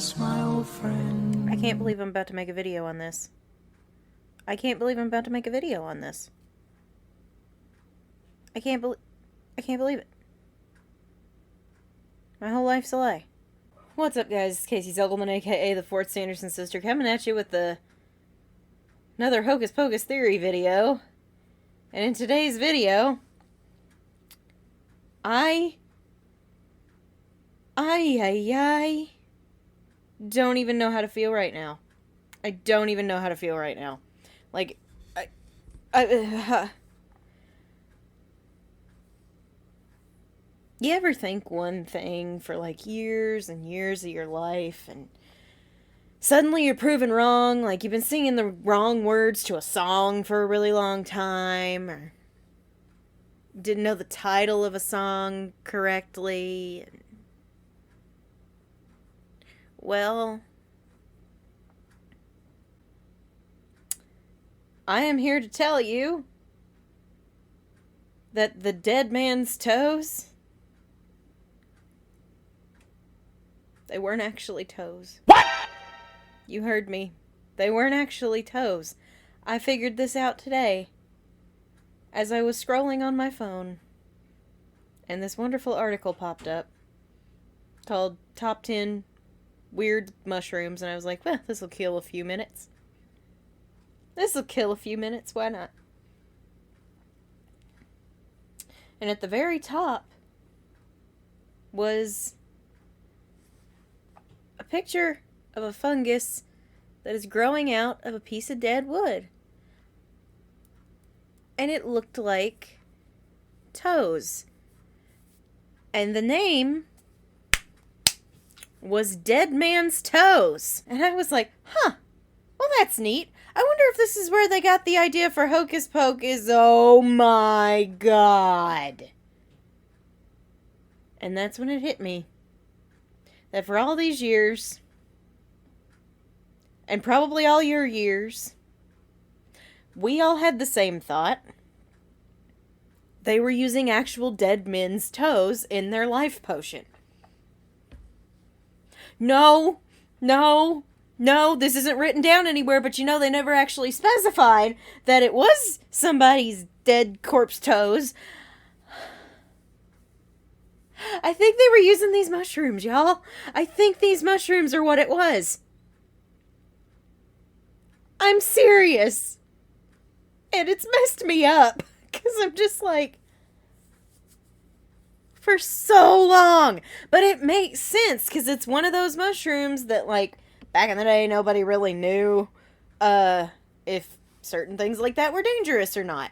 Fungus, my old friend. I can't believe I'm about to make a video on this. I can't believe I'm about to make a video on this. I can't believe it. My whole life's a lie. What's up, guys? It's Casey Zugelman, aka the Fourth Sanderson Sister, coming at you with another Hocus Pocus theory video. And in today's video, I don't even know how to feel right now. I don't even know how to feel right now. Like, you ever think one thing for like years and years of your life, and suddenly you're proven wrong? Like, you've been singing the wrong words to a song for a really long time, or didn't know the title of a song correctly. Well, I am here to tell you that the dead man's toes, they weren't actually toes. What? You heard me. They weren't actually toes. I figured this out today as I was scrolling on my phone, and this wonderful article popped up called Top 10 Weird Mushrooms, and I was like, well, this will kill a few minutes. Why not? And at the very top was a picture of a fungus that is growing out of a piece of dead wood. And it looked like toes. And the name was Dead Man's Toes. And I was like, huh, well, that's neat. I wonder if this is where they got the idea for Hocus Pocus. Oh my god. And that's when it hit me that for all these years, and probably all your years, we all had the same thought. They were using actual dead men's toes in their life potion. No, this isn't written down anywhere, but you know they never actually specified that it was somebody's dead corpse toes. I think they were using these mushrooms, y'all. I think these mushrooms are what it was. I'm serious. And it's messed me up. Because I'm just like, for so long. But it makes sense, because it's one of those mushrooms that, like, back in the day, nobody really knew if certain things like that were dangerous or not.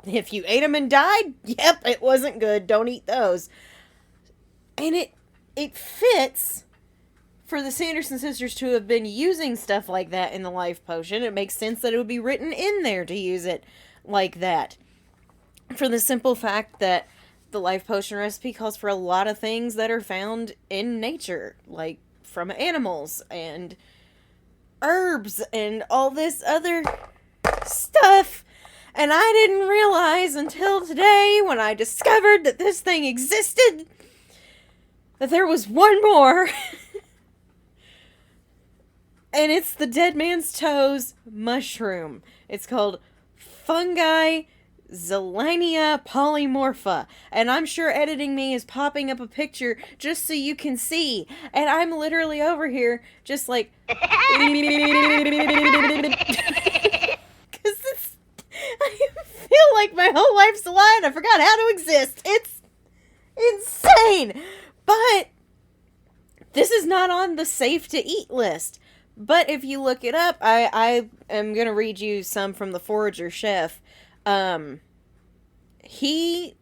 If you ate them and died, yep, it wasn't good. Don't eat those. And it fits for the Sanderson sisters to have been using stuff like that in the life potion. It makes sense that it would be written in there to use it like that. For the simple fact that the life potion recipe calls for a lot of things that are found in nature, like from animals and herbs and all this other stuff. And I didn't realize until today, when I discovered that this thing existed, that there was one more. And it's the Dead Man's Toes mushroom. It's called Fungi Zilania polymorpha. And I'm sure editing me is popping up a picture just so you can see. And I'm literally over here just like... Because I feel like my whole life's a lie and I forgot how to exist. It's insane. But this is not on the safe to eat list. But if you look it up, I am going to read you some from the Forager Chef. He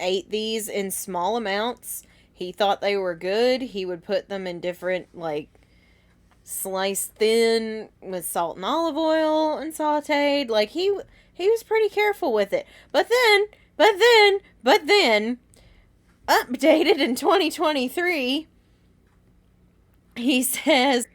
ate these in small amounts. He thought they were good. He would put them in different, like, sliced thin with salt and olive oil and sauteed. Like, he was pretty careful with it. But then, updated in 2023, he says,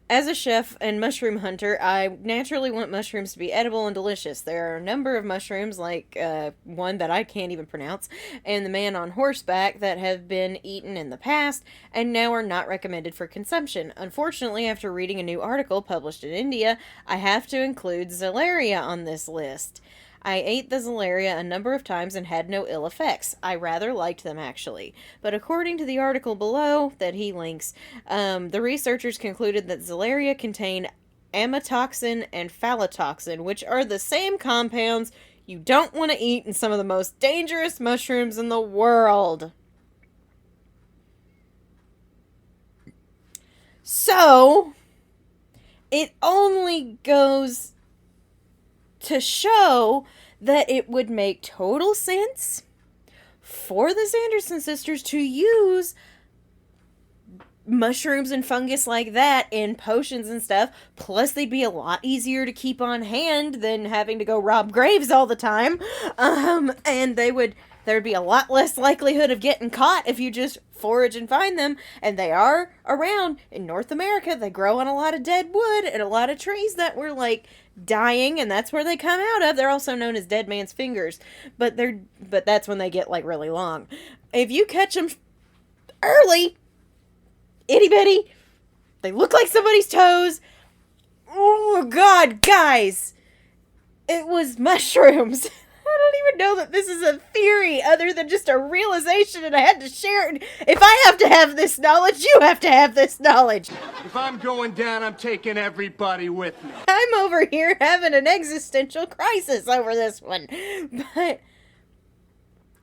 As a chef and mushroom hunter, I naturally want mushrooms to be edible and delicious. There are a number of mushrooms, like one that I can't even pronounce, and the man on horseback that have been eaten in the past and now are not recommended for consumption. Unfortunately, after reading a new article published in India, I have to include Zalaria on this list. I ate the Zalaria a number of times and had no ill effects. I rather liked them, actually. But according to the article below that he links, the researchers concluded that Zalaria contain amatoxin and phallotoxin, which are the same compounds you don't want to eat in some of the most dangerous mushrooms in the world. So, it only goes to show that it would make total sense for the Sanderson sisters to use mushrooms and fungus like that in potions and stuff. Plus, they'd be a lot easier to keep on hand than having to go rob graves all the time. And there'd be a lot less likelihood of getting caught if you just forage and find them. And they are around in North America. They grow on a lot of dead wood and a lot of trees that were like dying, and that's where they come out of. They're also known as dead man's fingers, but that's when they get like really long. If you catch them early, itty bitty, they look like somebody's toes. Oh god, guys, it was mushrooms. I don't even know that this is a theory other than just a realization, and I had to share it. If I have to have this knowledge, you have to have this knowledge. If I'm going down, I'm taking everybody with me. I'm over here having an existential crisis over this one. But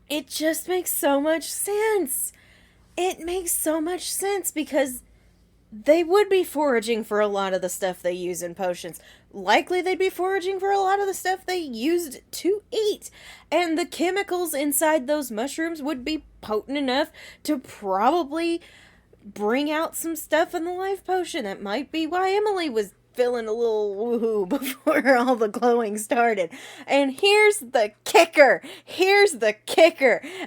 it just makes so much sense. It makes so much sense because they would be foraging for a lot of the stuff they use in potions. Likely they'd be foraging for a lot of the stuff they used to eat. And the chemicals inside those mushrooms would be potent enough to probably bring out some stuff in the life potion. That might be why Emily was feeling a little woohoo before all the glowing started. And here's the kicker.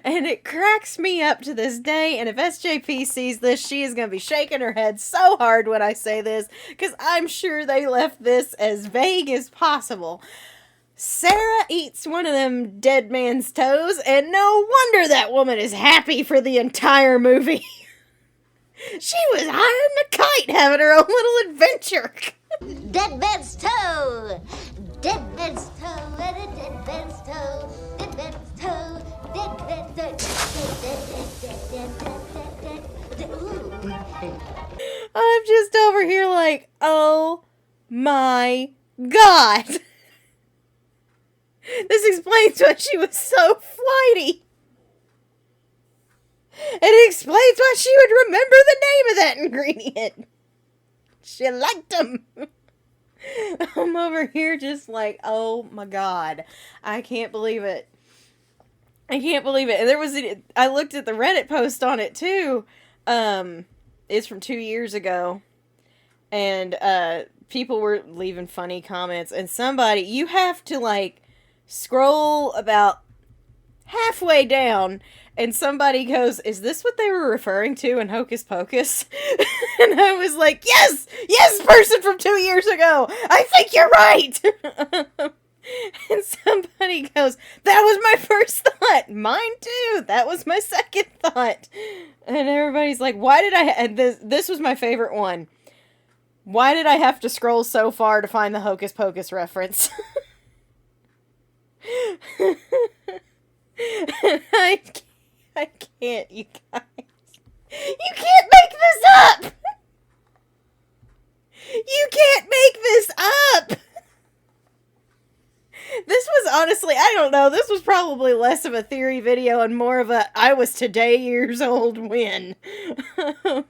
And it cracks me up to this day. And if SJP sees this, she is going to be shaking her head so hard when I say this, because I'm sure they left this as vague as possible. Sarah eats one of them dead man's toes, and no wonder that woman is happy for the entire movie. She was high on the kite having her own little adventure. Dead man's toe! Dead man's toe and a dead man's toe! Dead man's toe! Dead man's toe! I'm just over here like, oh my god! This explains why she was so flighty. It explains why she would remember the name of that ingredient. She liked them. I'm over here just like, oh my god. I can't believe it. And I looked at the Reddit post on it too. It's from 2 years ago. And people were leaving funny comments. And you have to like scroll about halfway down, and somebody goes, is this what they were referring to in Hocus Pocus? And I was like, yes, person from 2 years ago, I think you're right. And somebody goes, that was my first thought. Mine too. That was my second thought. And everybody's like, why did and this was my favorite one. Why did I have to scroll so far to find the Hocus Pocus reference? I can't, you guys. You can't make this up! You can't make this up! This was honestly, I don't know, this was probably less of a theory video and more of a I was today years old win. I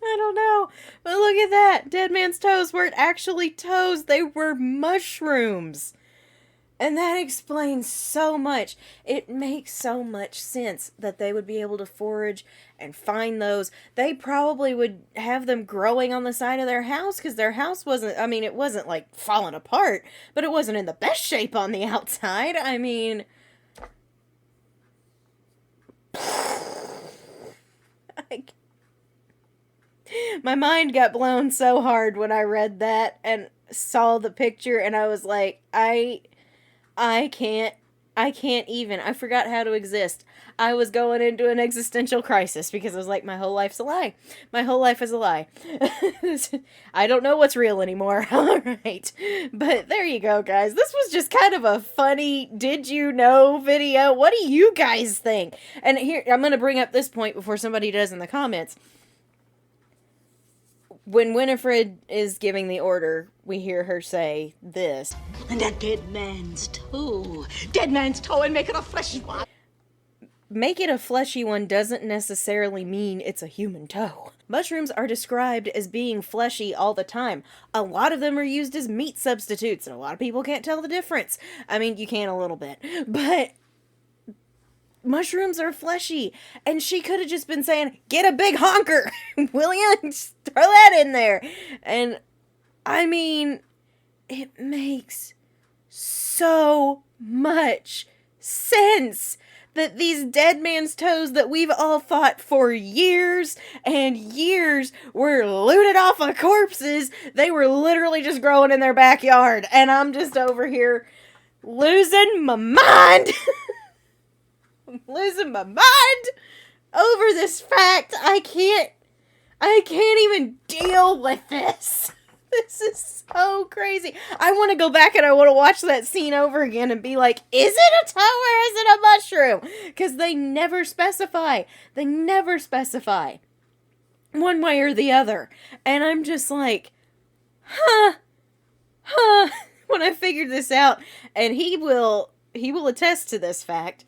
don't know. But look at that. Dead man's toes weren't actually toes. They were mushrooms. And that explains so much. It makes so much sense that they would be able to forage and find those. They probably would have them growing on the side of their house, because their house wasn't, I mean, it wasn't like falling apart, but it wasn't in the best shape on the outside. I mean, My mind got blown so hard when I read that and saw the picture, and I was like, I can't even. I forgot how to exist. I was going into an existential crisis because I was like, my whole life's a lie. My whole life is a lie. I don't know what's real anymore. All right. But there you go, guys. This was just kind of a funny did you know video. What do you guys think? And here, I'm going to bring up this point before somebody does in the comments. When Winifred is giving the order, we hear her say this. And a dead man's toe. Dead man's toe, and make it a fleshy one. Make it a fleshy one doesn't necessarily mean it's a human toe. Mushrooms are described as being fleshy all the time. A lot of them are used as meat substitutes, and a lot of people can't tell the difference. I mean, you can a little bit, but mushrooms are fleshy, and she could have just been saying, get a big honker, will ya? Just throw that in there. And, I mean, it makes so much sense that these dead man's toes that we've all thought for years and years were looted off of corpses, they were literally just growing in their backyard. And I'm just over here losing my mind. I'm losing my mind over this fact. I can't even deal with this. This is so crazy. I want to go back and I want to watch that scene over again and be like, is it a toe or is it a mushroom? Because they never specify. They never specify one way or the other. And I'm just like, huh. When I figured this out, and he will attest to this fact,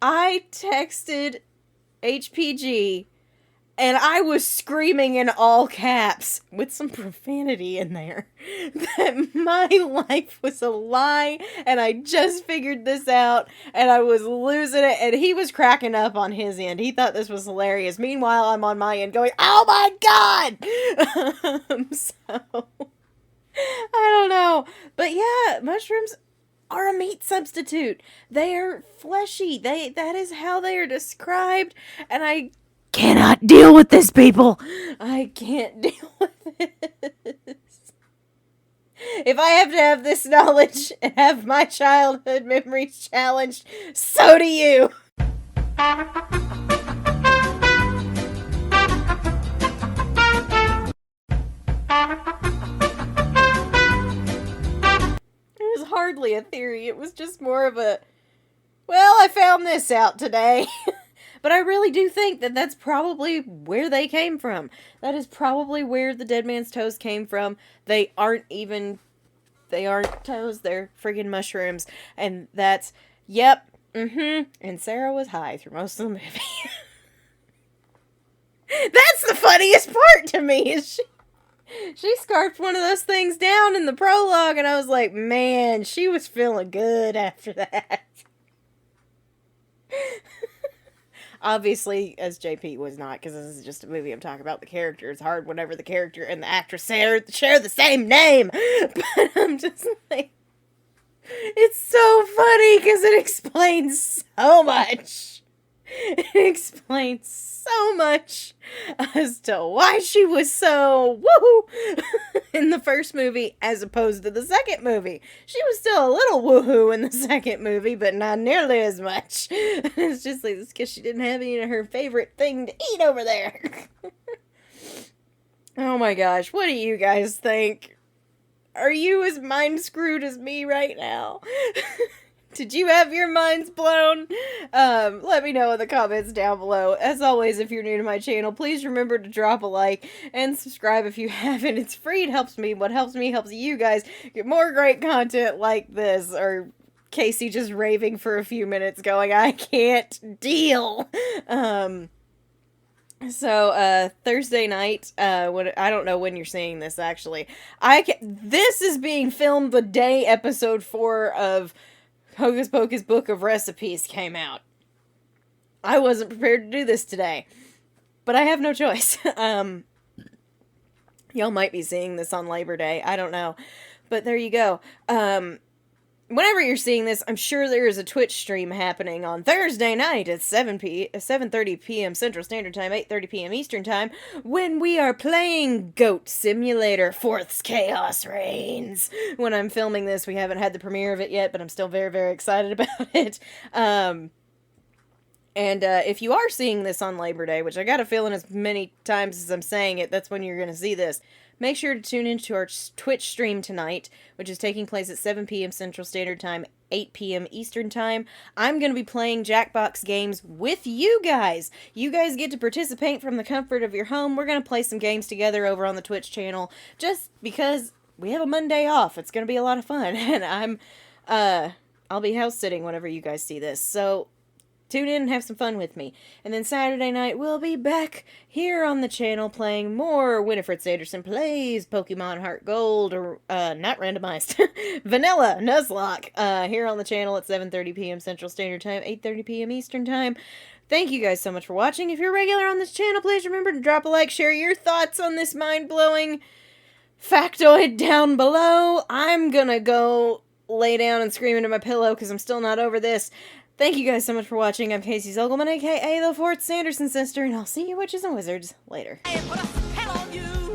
I texted HPG and I was screaming in all caps, with some profanity in there, that my life was a lie, and I just figured this out, and I was losing it, and he was cracking up on his end. He thought this was hilarious. Meanwhile, I'm on my end going, oh my god! So, I don't know. But yeah, mushrooms are a meat substitute. They are fleshy. That is how they are described, and I cannot deal with this, people. I can't deal with this. If I have to have this knowledge and have my childhood memories challenged, so do you. It was hardly a theory. It was just more of a, well, I found this out today. But I really do think that that's probably where they came from. That is probably where the dead man's toes came from. They aren't toes, they're friggin' mushrooms. And that's, yep, and Sarah was high through most of the movie. That's the funniest part to me, is she scarfed one of those things down in the prologue, and I was like, man, she was feeling good after that. Obviously, as JP was not, because this is just a movie I'm talking about the character. It's hard whenever the character and the actress share the same name. But I'm just like, it's so funny because it explains so much. It explains so much as to why she was so woohoo in the first movie as opposed to the second movie. She was still a little woohoo in the second movie, but not nearly as much. It's just like, it's because she didn't have any of her favorite thing to eat over there. Oh my gosh, what do you guys think? Are you as mind screwed as me right now? Did you have your minds blown? Let me know in the comments down below. As always, if you're new to my channel, please remember to drop a like and subscribe if you haven't. It's free. It helps me. What helps me helps you guys get more great content like this. Or Casey just raving for a few minutes going, I can't deal. So, Thursday night, I don't know when you're seeing this, actually. This is being filmed the day episode 4 of Hocus Pocus Book of Recipes came out. I wasn't prepared to do this today, but I have no choice. Y'all might be seeing this on Labor Day. I don't know, but there you go. whenever you're seeing this, I'm sure there is a Twitch stream happening on Thursday night at 7:30 p.m. Central Standard Time, 8:30 p.m. Eastern Time, when we are playing Goat Simulator 4th's Chaos Reigns. When I'm filming this, we haven't had the premiere of it yet, but I'm still very, very excited about it. And if you are seeing this on Labor Day, which I got a feeling as many times as I'm saying it, that's when you're going to see this, make sure to tune into our Twitch stream tonight, which is taking place at 7 p.m. Central Standard Time, 8 p.m. Eastern Time. I'm going to be playing Jackbox games with you guys. You guys get to participate from the comfort of your home. We're going to play some games together over on the Twitch channel, just because we have a Monday off. It's going to be a lot of fun, and I'll be house sitting whenever you guys see this, so tune in and have some fun with me. And then Saturday night, we'll be back here on the channel playing more Winfred Sanderson Plays Pokemon Heart Gold, or, not randomized, Vanilla Nuzlocke, here on the channel at 7:30 p.m. Central Standard Time, 8:30 p.m. Eastern Time. Thank you guys so much for watching. If you're regular on this channel, please remember to drop a like, share your thoughts on this mind-blowing factoid down below. I'm gonna go lay down and scream into my pillow because I'm still not over this. Thank you guys so much for watching. I'm Casey Zogelman, aka the 4th Sanderson Sister, and I'll see you witches and wizards later. Put a spell on you.